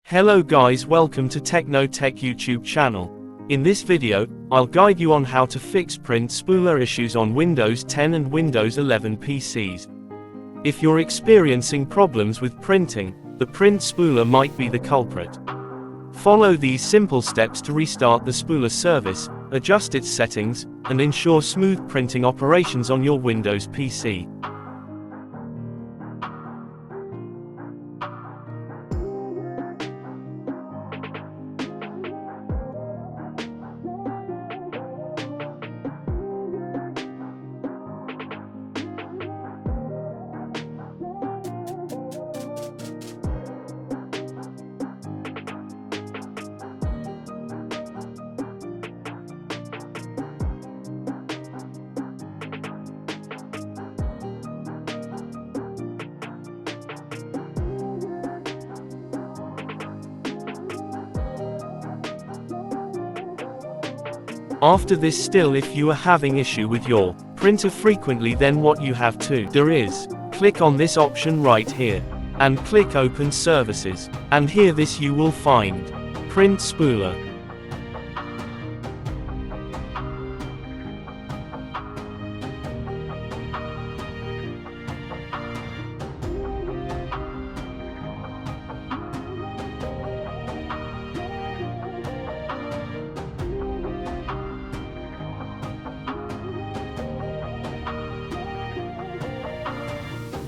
Hello guys, welcome to Techno Tech YouTube channel. In this video, I'll guide you on how to fix print spooler issues on Windows 10 and Windows 11 PCs. If you're experiencing problems with printing, the print spooler might be the culprit. Follow these simple steps to restart the spooler service, adjust its settings, and ensure smooth printing operations on your Windows PC. After this, still if you are having issue with your printer frequently, then what you have to do is click on this option right here and click open services, and here this you will find print spooler.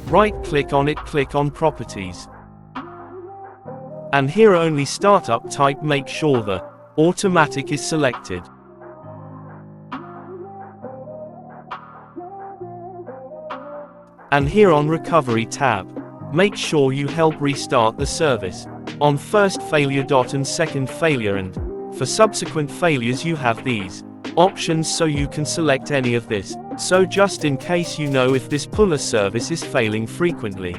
Right-click on it, click on Properties. And here only Startup type, make sure the Automatic is selected. And here on Recovery tab, make sure you help restart the service on first failure and second failure, and for subsequent failures you have these options so you can select any of this. So just in case you know if this spooler service is failing frequently,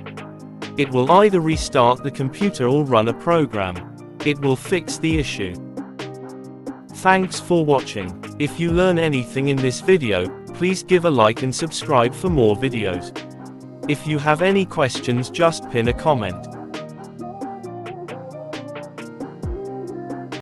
it will either restart the computer or run a program. It will fix the issue. Thanks for watching. If you learn anything in this video, please give a like and subscribe for more videos. If you have any questions, just pin a comment.